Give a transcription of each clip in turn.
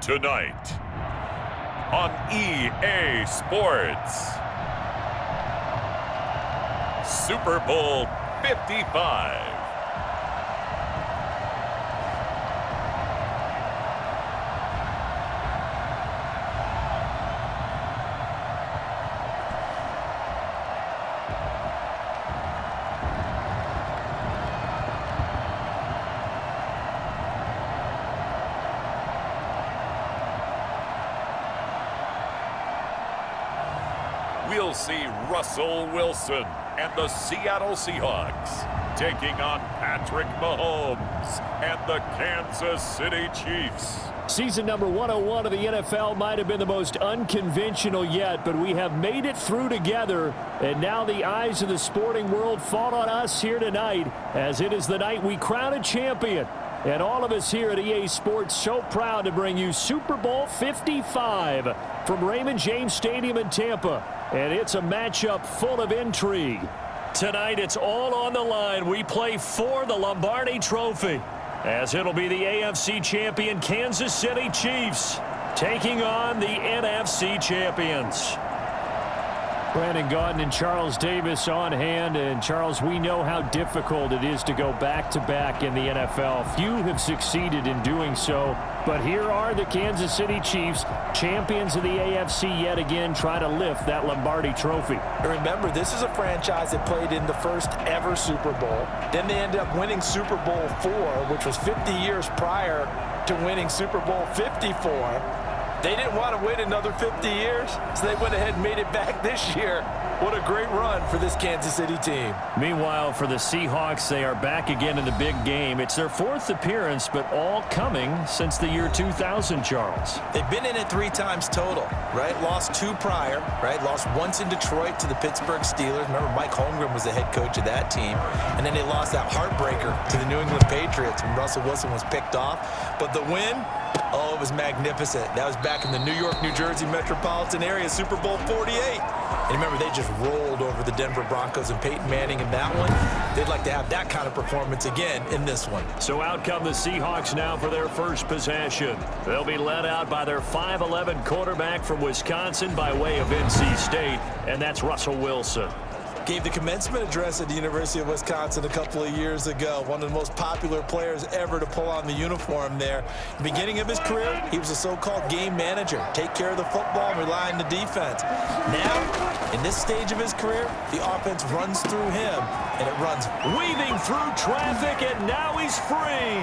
Tonight on EA Sports, Super Bowl 55. We'll see Russell Wilson and the Seattle Seahawks taking on Patrick Mahomes and the Kansas City Chiefs. Season number 101 of the NFL might have been the most unconventional yet, but we have made it through together, and now the eyes of the sporting world fall on us here tonight, as it is the night we crown a champion. And all of us here at EA Sports so proud to bring you Super Bowl 55 from Raymond James Stadium in Tampa. And it's a matchup full of intrigue. Tonight, it's all on the line. We play for the Lombardi Trophy, as it'll be the AFC champion Kansas City Chiefs taking on the NFC champions. Brandon Gaudin and Charles Davis on hand. And Charles, we know how difficult it is to go back-to-back in the NFL. Few have succeeded in doing so. But here are the Kansas City Chiefs, champions of the AFC yet again, trying to lift that Lombardi Trophy. Remember, this is a franchise that played in the first ever Super Bowl. Then they ended up winning Super Bowl IV, which was 50 years prior to winning Super Bowl 54. They didn't want to wait another 50 years, so they went ahead and made it back this year. What a great run for this Kansas City team. Meanwhile, for the Seahawks, they are back again in the big game. It's their fourth appearance, but all coming since the year 2000, Charles. They've been in it 3 times total, right? Lost 2 prior, right? Lost once in Detroit to the Pittsburgh Steelers. Remember, Mike Holmgren was the head coach of that team. And then they lost that heartbreaker to the New England Patriots when Russell Wilson was picked off. But the win, oh, it was magnificent. That was back in the New York, New Jersey metropolitan area, Super Bowl 48. And remember, they just rolled over the Denver Broncos and Peyton Manning in that one. They'd like to have that kind of performance again in this one. So out come the Seahawks now for their first possession. They'll be led out by their 5'11" quarterback from Wisconsin by way of NC State, and that's Russell Wilson. Gave the commencement address at the University of Wisconsin a couple of years ago. One of the most popular players ever to pull on the uniform there. Beginning of his career, he was a so-called game manager. Take care of the football and rely on the defense. Now, in this stage of his career, the offense runs through him, and it runs. Weaving through traffic, and now he's free.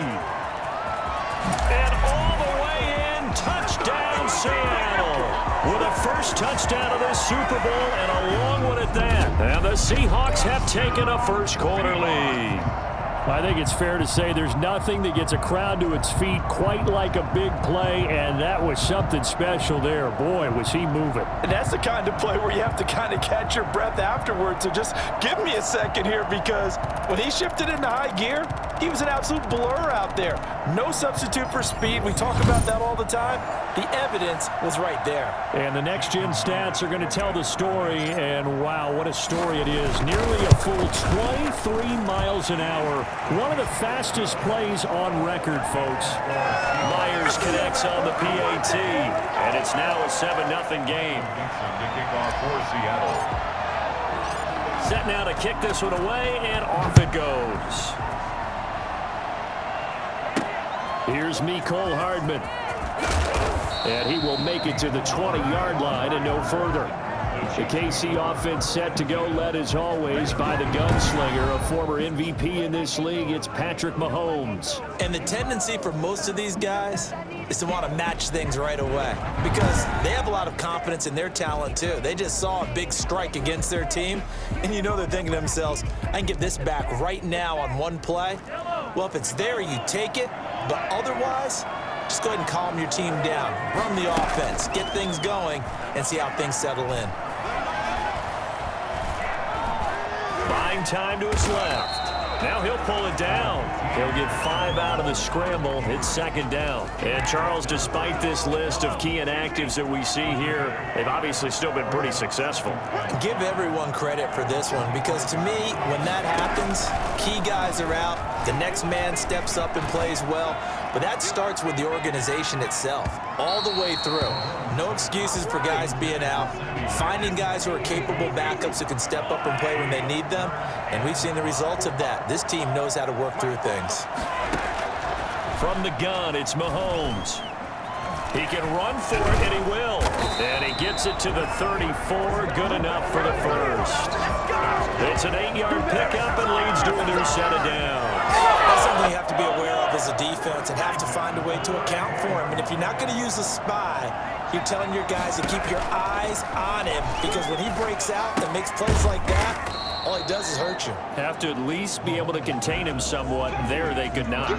And all the way in, touchdown Seattle. With a first touchdown of this Super Bowl and a long one at that. And the Seahawks have taken a first quarter lead. I think it's fair to say there's nothing that gets a crowd to its feet quite like a big play, and that was something special there. Boy, was he moving. And that's the kind of play where you have to kind of catch your breath afterwards. So just give me a second here, because when he shifted into high gear, he was an absolute blur out there. No substitute for speed. We talk about that all the time. The evidence was right there. And the next-gen stats are going to tell the story, and wow, what a story it is. Nearly a full 23 miles an hour. One of the fastest plays on record, folks. Myers connects on the PAT, and it's now a 7-0 game. Set now to kick this one away, and off it goes. Here's Mecole Hardman. And he will make it to the 20-yard line and no further. The KC offense set to go, led as always by the gunslinger, a former MVP in this league. It's Patrick Mahomes. And the tendency for most of these guys is to want to match things right away, because they have a lot of confidence in their talent too. They just saw a big strike against their team, and you know they're thinking to themselves, I can get this back right now on one play. Well, if it's there, you take it, but otherwise, just go ahead and calm your team down. Run the offense, get things going, and see how things settle in. Buying time to his left. Now he'll pull it down. He'll get 5 out of the scramble. It's second down. And Charles, despite this list of key inactives that we see here, they've obviously still been pretty successful. Give everyone credit for this one, because to me, when that happens, key guys are out, the next man steps up and plays well. But that starts with the organization itself, all the way through. No excuses for guys being out, finding guys who are capable backups who can step up and play when they need them, and we've seen the results of that. This team knows how to work through things. From the gun, it's Mahomes. He can run for it, and he will. And he gets it to the 34. Good enough for the first. It's an 8-yard pickup and leads to a new set of downs. That's something you have to be aware of as a defense and have to find a way to account for him. And if you're not going to use a spy, you're telling your guys to keep your eyes on him, because when he breaks out and makes plays like that, all he does is hurt you. Have to at least be able to contain him somewhat. There they could not.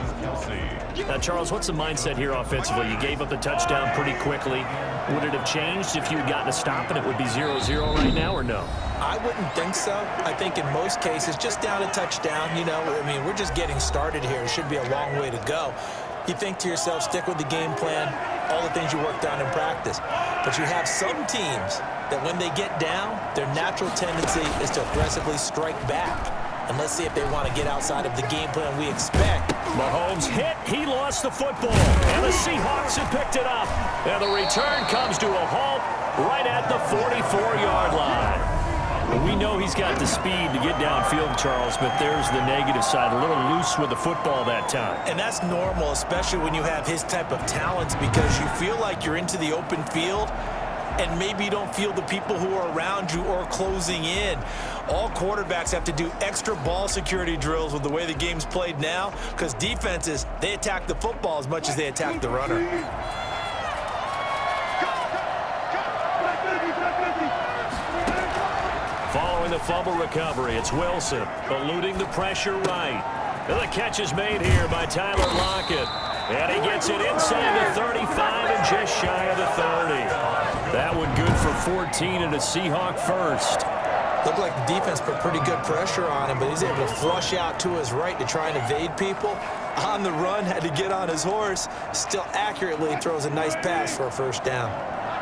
Now, Charles, what's the mindset here offensively? You gave up the touchdown pretty quickly. Would it have changed if you had gotten a stop and it would be 0-0 right now, or no? I wouldn't think so. I think in most cases, just down a touchdown, you know, I mean, we're just getting started here. It should be a long way to go. You think to yourself, stick with the game plan, all the things you worked on in practice. But you have some teams that when they get down, their natural tendency is to aggressively strike back. And let's see if they want to get outside of the game plan we expect. Mahomes hit. He lost the football. And the Seahawks have picked it up. And the return comes to a halt right at the 44-yard line. We know he's got the speed to get downfield, Charles, but there's the negative side. A little loose with the football that time. And that's normal, especially when you have his type of talents, because you feel like you're into the open field and maybe you don't feel the people who are around you or closing in. All quarterbacks have to do extra ball security drills with the way the game's played now, because defenses, they attack the football as much as they attack the runner. Following the fumble recovery, it's Wilson eluding the pressure right. And the catch is made here by Tyler Lockett. And he gets it inside the 35 and just shy of the 30. That one good for 14 and a Seahawk first. Looked like the defense put pretty good pressure on him, but he's able to flush out to his right to try and evade people. On the run, had to get on his horse. Still accurately throws a nice pass for a first down.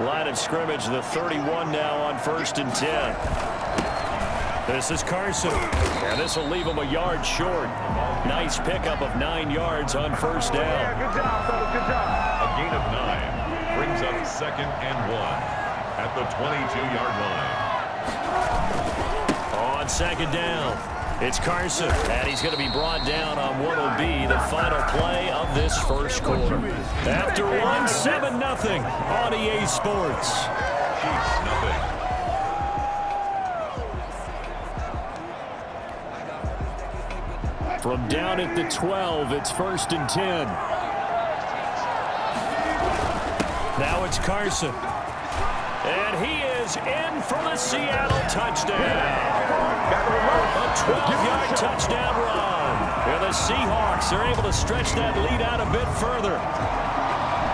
Line of scrimmage, the 31 now on 1st and 10. This is Carson, and this will leave him a yard short. Nice pickup of 9 yards on 1st down. Yeah, good job, fellas, good job. A gain of 9 brings up 2nd and 1 at the 22-yard line. On 2nd down, it's Carson, and he's going to be brought down on what will be the final play of this first quarter. After one, 7-0 on EA Sports. Chiefs, nothing. From down at the 12, it's 1st and 10. Now it's Carson. And he is in for the Seattle touchdown. A 12-yard touchdown run. And the Seahawks are able to stretch that lead out a bit further.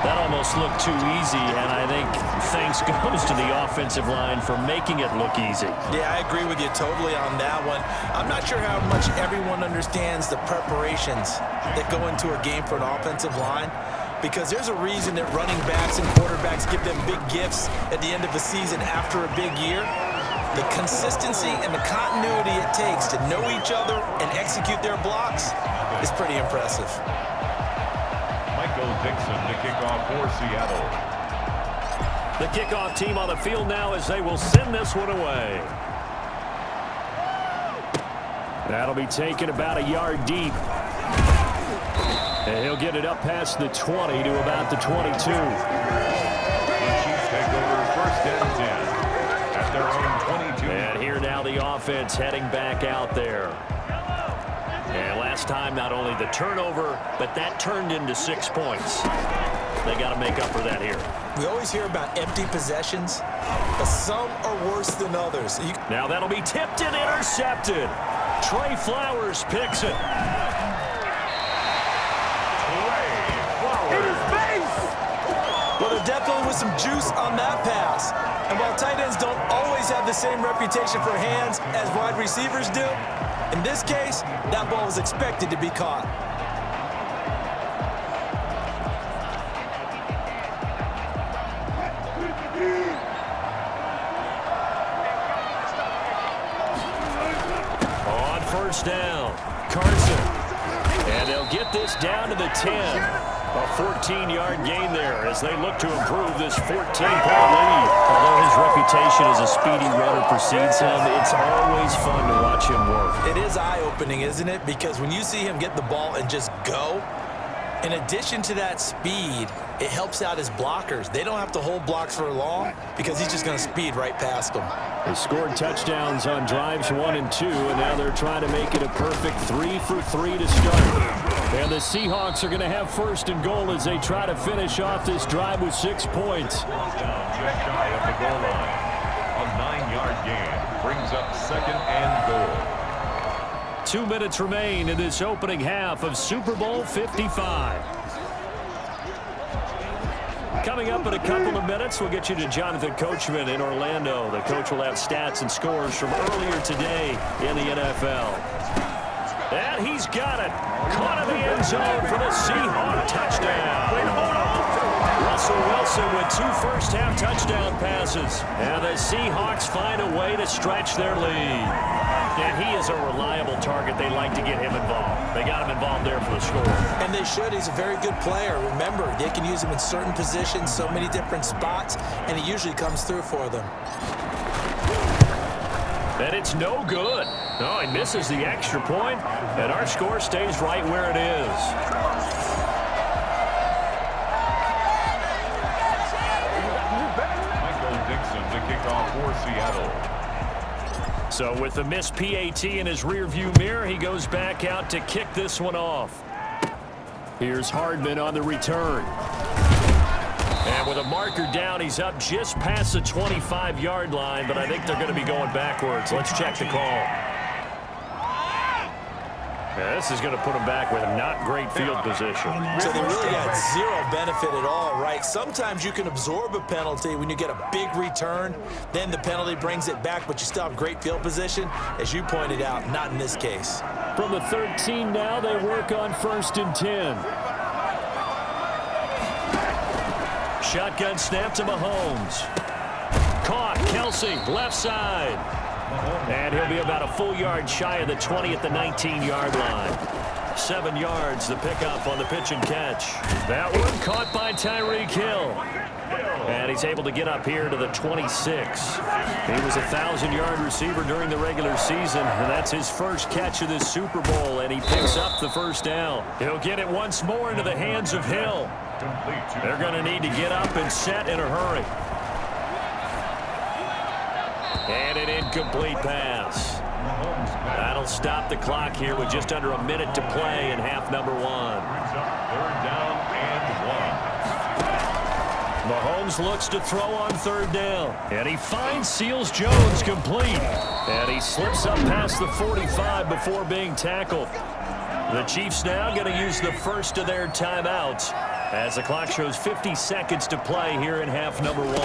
That almost looked too easy, and I think thanks goes to the offensive line for making it look easy. Yeah, I agree with you totally on that one. I'm not sure how much everyone understands the preparations that go into a game for an offensive line, because there's a reason that running backs and quarterbacks give them big gifts at the end of the season after a big year. The consistency and the continuity it takes to know each other and execute their blocks is pretty impressive. Michael Dixon to kick off for Seattle. The kickoff team on the field now as they will send this one away. That'll be taken about a yard deep. And he'll get it up past the 20 to about the 22. The Chiefs take over 1st and 10 at their own 22. And here now the offense heading back out there. And last time, not only the turnover, but that turned into 6 points. They got to make up for that here. We always hear about empty possessions, but some are worse than others. Now that'll be tipped and intercepted. Trey Flowers picks it. Well, there definitely was some juice on that pass. And while tight ends don't always have the same reputation for hands as wide receivers do, in this case, that ball was expected to be caught. On 1st down, Carson. And they'll get this down to the 10. A 14-yard gain there as they look to improve this 14-point lead. Although his reputation as a speedy runner precedes him, it's always fun to watch him work. It is eye-opening, isn't it? Because when you see him get the ball and just go, in addition to that speed, it helps out his blockers. They don't have to hold blocks for long because he's just going to speed right past them. They scored touchdowns on drives 1 and 2, and now they're trying to make it a perfect 3 for 3 to start. And the Seahawks are going to have first and goal as they try to finish off this drive with 6 points. Just shy of the goal line. A 9-yard gain brings up second and goal. 2 minutes remain in this opening half of Super Bowl 55. Coming up in a couple of minutes, we'll get you to Jonathan Coachman in Orlando. The coach will have stats and scores from earlier today in the NFL. And he's got it. Caught in the end zone for the Seahawks touchdown. Russell Wilson with 2 first-half touchdown passes. And the Seahawks find a way to stretch their lead. And he is a reliable target. They like to get him involved. They got him involved there for the score. And they should. He's a very good player. Remember, they can use him in certain positions, so many different spots, and he usually comes through for them. And it's no good. No, he misses the extra point, and our score stays right where it is. Michael Dixon to kick off for Seattle. So with the missed PAT in his rearview mirror, he goes back out to kick this one off. Here's Hardman on the return. And with a marker down, he's up just past the 25-yard line, but I think they're going to be going backwards. Let's check the call. Yeah, this is going to put him back with not great field position. So they really got zero benefit at all, right? Sometimes you can absorb a penalty when you get a big return. Then the penalty brings it back, but you still have great field position. As you pointed out, not in this case. From the 13 now, they work on 1st and 10. Shotgun snap to Mahomes. Caught. Kelsey, left side. And he'll be about a full yard shy of the 20 at the 19-yard line. 7 yards, the pickup on the pitch and catch. That one caught by Tyreek Hill. And he's able to get up here to the 26. He was a 1,000-yard receiver during the regular season, and that's his first catch of this Super Bowl, and he picks up the first down. He'll get it once more into the hands of Hill. They're going to need to get up and set in a hurry. And an incomplete pass. That'll stop the clock here with just under a minute to play in half number 1. 3rd down and 1. Mahomes looks to throw on 3rd down. And he finds Seals Jones complete. And he slips up past the 45 before being tackled. The Chiefs now going to use the first of their timeouts as the clock shows 50 seconds to play here in half number 1.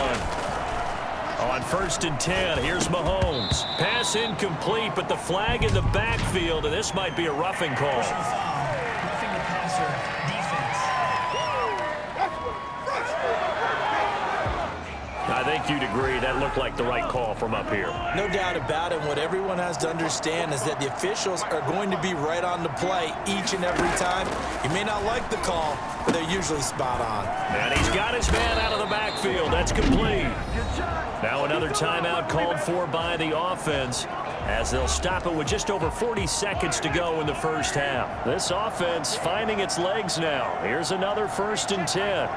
On 1st and 10, here's Mahomes. Pass incomplete, but the flag in the backfield, and this might be a roughing call. Roughing the passer, defense. I think you'd agree that looked like the right call from up here. No doubt about it. What everyone has to understand is that the officials are going to be right on the play each and every time. You may not like the call, but they're usually spot on. And he's got his man out of the backfield. That's complete. Now another timeout called for by the offense as they'll stop it with just over 40 seconds to go in the first half. This offense finding its legs now. Here's another 1st and 10.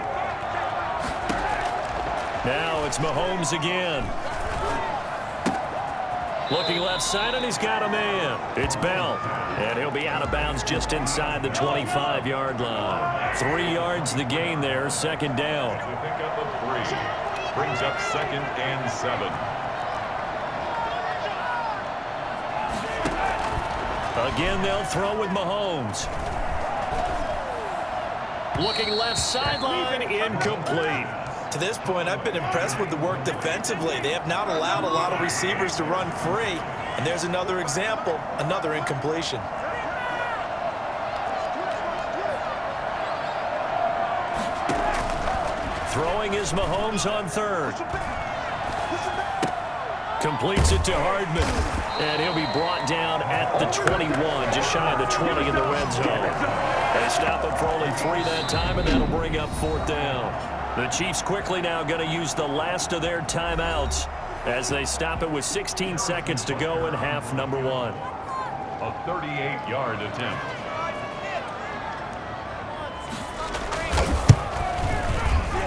Now it's Mahomes again. Looking left side, and he's got a man. It's Bell. And he'll be out of bounds just inside the 25-yard line. 3 yards the gain there, 2nd down. To pick up a 3. Brings up 2nd and 7. Again, they'll throw with Mahomes. Looking left sideline, incomplete. To this point, I've been impressed with the work defensively. They have not allowed a lot of receivers to run free. And there's another example, another incompletion. Throwing is Mahomes on 3rd. Completes it to Hardman. And he'll be brought down at the 21, just shy of the 20 in the red zone. They stop him for only 3 that time, and that'll bring up 4th down. The Chiefs quickly now going to use the last of their timeouts as they stop it with 16 seconds to go in half number 1. A 38-yard attempt.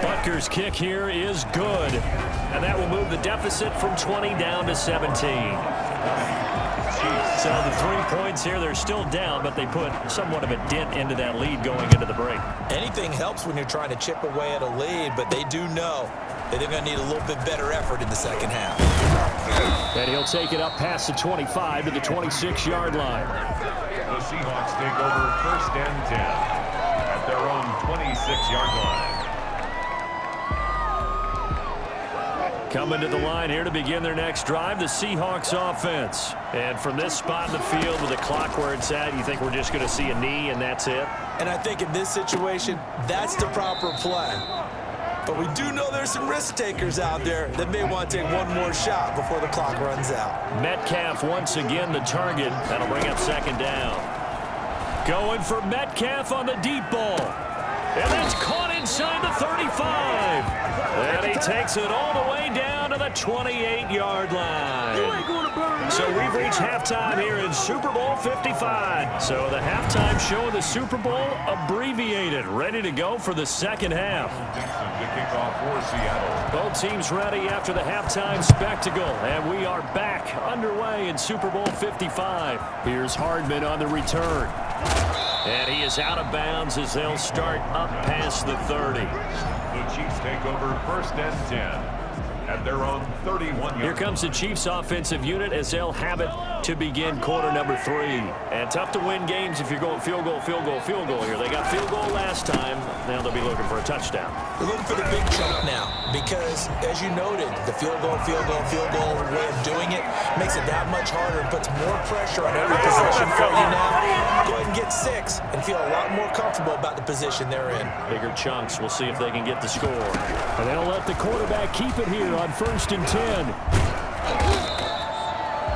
Butker's kick here is good, and that will move the deficit from 20 down to 17. So the 3 points here, they're still down, but they put somewhat of a dent into that lead going into the break. Anything helps when you're trying to chip away at a lead, but they do know that they're going to need a little bit better effort in the second half. And he'll take it up past the 25 to the 26-yard line. The Seahawks take over 1st and 10 at their own 26-yard line. Coming to the line here to begin their next drive, the Seahawks offense. And from this spot in the field with the clock where it's at, you think we're just going to see a knee and that's it? And I think in this situation, that's the proper play. But we do know there's some risk takers out there that may want to take one more shot before the clock runs out. Metcalf once again the target. That'll bring up 2nd down. Going for Metcalf on the deep ball. And that's caught inside the 35. And he takes it all the way down to the 28-yard line. So we've reached halftime here in Super Bowl 55. So the halftime show of the Super Bowl abbreviated, ready to go for the second half. To kick off for Seattle. Both teams ready after the halftime spectacle, and we are back underway in Super Bowl 55. Here's Hardman on the return. And he is out of bounds as they'll start up past the 30. The Chiefs take over 1st and 10 at their own 31-yard. Here comes the Chiefs offensive unit as they'll have it to begin quarter number 3. And tough to win games if you're going field goal, field goal, field goal here. They got field goal last time. Now they'll be looking for a touchdown. They're looking for the big chunk now because, as you noted, the field goal way of doing it makes it that much harder and puts more pressure on every possession for you now. Go ahead and get 6 and feel a lot more comfortable about the position they're in. Bigger chunks. We'll see if they can get the score. And they'll let the quarterback keep it here on 1st and 10.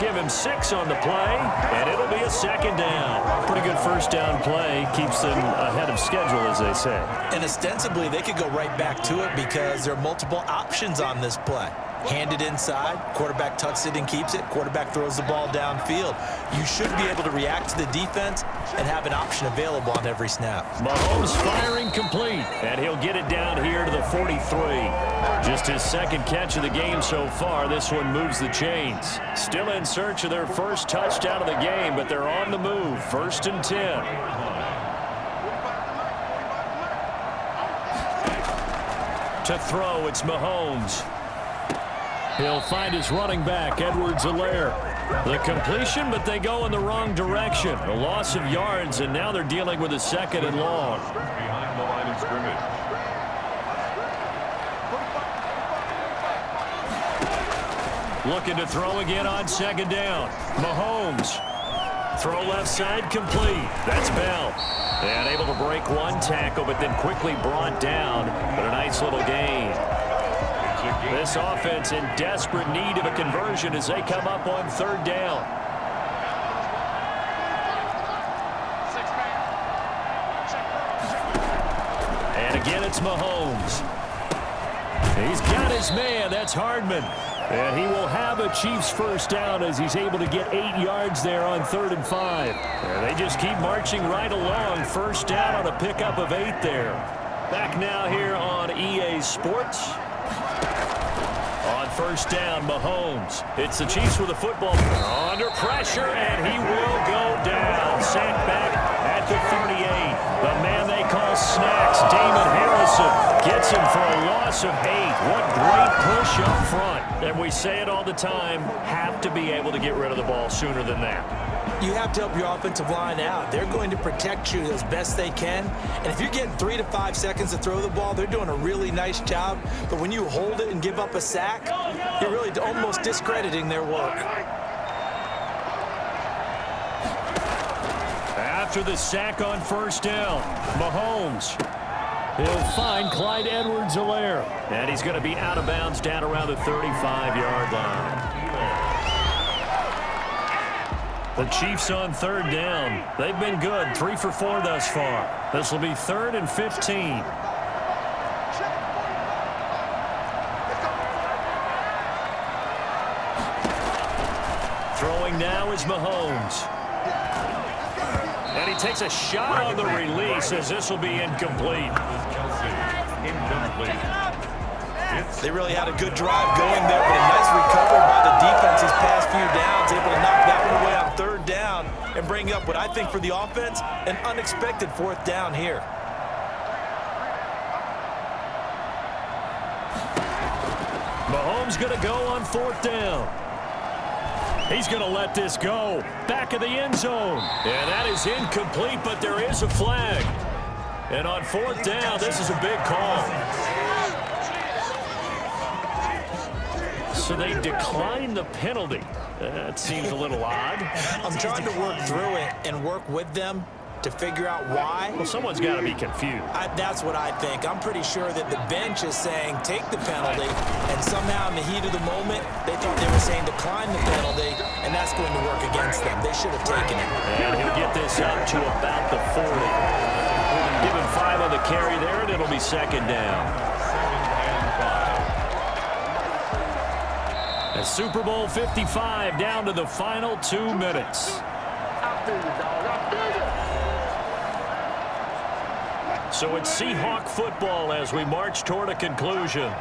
Give him 6 on the play, and it'll be a 2nd down. Pretty good 1st down play. Keeps them ahead of schedule, as they say. And ostensibly, they could go right back to it because there are multiple options on this play. Hand it inside, quarterback tucks it and keeps it, quarterback throws the ball downfield. You should be able to react to the defense and have an option available on every snap. Mahomes firing complete, and he'll get it down here to the 43. Just his 2nd catch of the game so far. This one moves the chains. Still in search of their first touchdown of the game, but they're on the move. 1st and 10. To throw, it's Mahomes. He'll find his running back, Edwards-Helaire. The completion, but they go in the wrong direction. A loss of yards, and now they're dealing with a 2nd and long. Behind the line of scrimmage. Looking to throw again on 2nd down. Mahomes. Throw left side complete. That's Bell. And able to break one tackle, but then quickly brought down. But a nice little gain. This offense in desperate need of a conversion as they come up on 3rd down. And again, it's Mahomes. He's got his man. That's Hardman. And he will have a Chiefs 1st down as he's able to get 8 yards there on 3rd and 5. And they just keep marching right along. 1st down on a pickup of 8 there. Back now here on EA Sports. On 1st down, Mahomes. It's the Chiefs with the football under pressure, and he will go down. Sacked back at the 38. The man they call Snacks, Damon Harrison, gets him for a loss of 8. What great push up front. And we say it all the time, have to be able to get rid of the ball sooner than that. You have to help your offensive line out. They're going to protect you as best they can. And if you're getting 3 to 5 seconds to throw the ball, they're doing a really nice job. But when you hold it and give up a sack, you're really almost discrediting their work. After the sack on 1st down, Mahomes. He'll find Clyde Edwards-Helaire. And he's going to be out of bounds down around the 35-yard line. The Chiefs on third down. They've been good, 3 for 4 thus far. This will be 3rd and 15. Throwing now is Mahomes. And he takes a shot on the release as this will be incomplete. They really had a good drive going there, but a nice recovery by the defense these past few downs, able to knock that one away on third down and bring up what I think for the offense, an unexpected 4th down here. Mahomes going to go on 4th down. He's going to let this go. Back of the end zone. And that is incomplete, but there is a flag. And on 4th down, this is a big call. So they decline the penalty. That seems a little odd. I'm trying to work through it and work with them to figure out why. Well, someone's got to be confused. That's what I think. I'm pretty sure that the bench is saying take the penalty, and somehow in the heat of the moment, they thought they were saying decline the penalty, and that's going to work against them. They should have taken it. And he'll get this up to about the 40. Give him 5 on the carry there, and it'll be 2nd down. A Super Bowl 55 down to the final 2 minutes. So it's Seahawk football as we march toward a conclusion.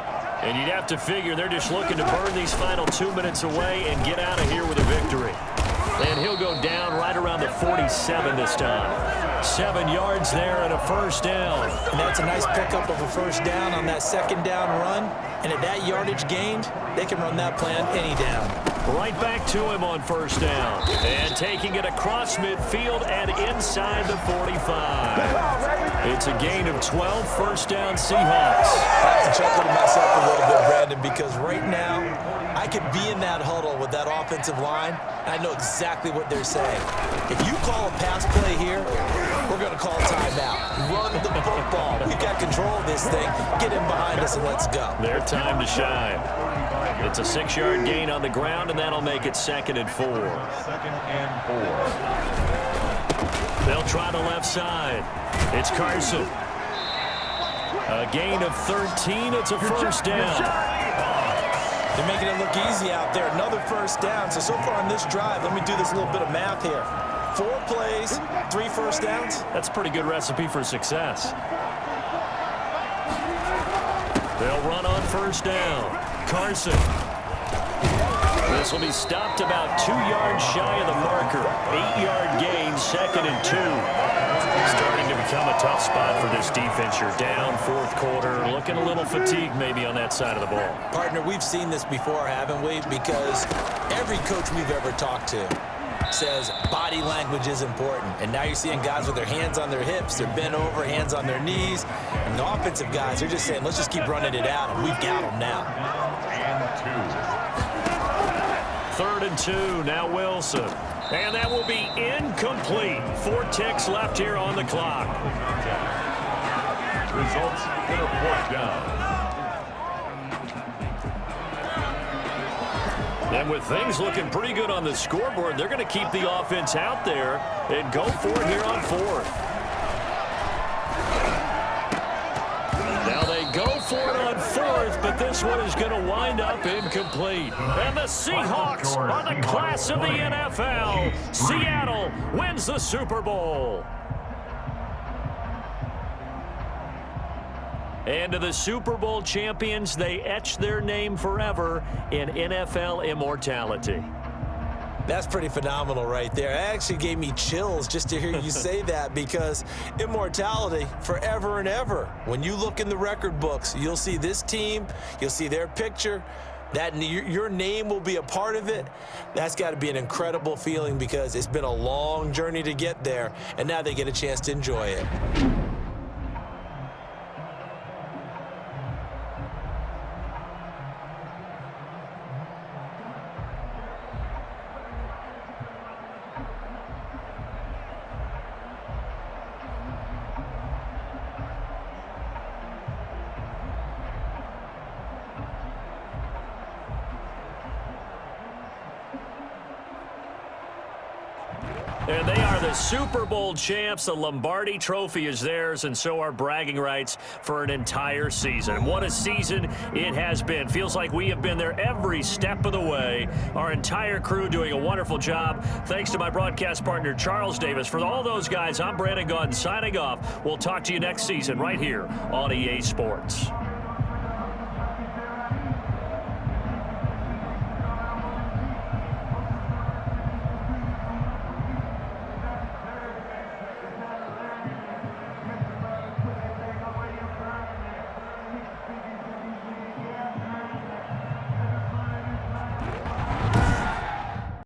And you'd have to figure they're just looking to burn these final 2 minutes away and get out of here with a victory. And he'll go down right around the 47 this time. 7 yards there and a 1st down. And that's a nice pickup of a 1st down on that 2nd down run. And at that yardage gained, they can run that plan any down. Right back to him on 1st down. And taking it across midfield and inside the 45. It's a gain of 12, 1st down Seahawks. I have to chuckle to myself a little bit, Brandon, because right now I could be in that huddle with that offensive line, and I know exactly what they're saying. If you call a pass play here, we're going to call timeout. Run the football. We've got control of this thing. Get in behind us and let's go. Their time to shine. It's a 6-yard gain on the ground, and that'll make it 2nd and 4. 2nd and 4. They'll try the left side. It's Carson. A gain of 13. It's a 1st down. They're making it look easy out there. Another 1st down. So far on this drive, let me do this little bit of math here. 4 plays, 3 1st downs. That's a pretty good recipe for success. They'll run on 1st down. Carson. This will be stopped about 2 yards shy of the marker. 8-yard gain, 2nd and 2. Starting to become a tough spot for this defense. You're down 4th quarter, looking a little fatigued maybe on that side of the ball. Partner, we've seen this before, haven't we? Because every coach we've ever talked to says body language is important. And now you're seeing guys with their hands on their hips, they're bent over, hands on their knees. And the offensive guys, they're just saying, let's just keep running it out, and we've got them now. 3rd and 2, now Wilson. And that will be incomplete. 4 ticks left here on the clock. Results in a 4th down. And with things looking pretty good on the scoreboard, they're going to keep the offense out there and go for it here on 4th. Now they go for it on 4th, but this one is going to wind up incomplete. And the Seahawks are the class of the NFL. Seattle wins the Super Bowl. And to the Super Bowl champions, they etch their name forever in NFL immortality. That's pretty phenomenal right there. It actually gave me chills just to hear you say that, because immortality forever and ever. When you look in the record books, you'll see this team, you'll see their picture, that your name will be a part of it. That's got to be an incredible feeling, because it's been a long journey to get there, and now they get a chance to enjoy it. And they are the Super Bowl champs. The Lombardi Trophy is theirs, and so are bragging rights for an entire season. What a season it has been. Feels like we have been there every step of the way. Our entire crew doing a wonderful job. Thanks to my broadcast partner, Charles Davis. For all those guys, I'm Brandon Gaudin signing off. We'll talk to you next season right here on EA Sports.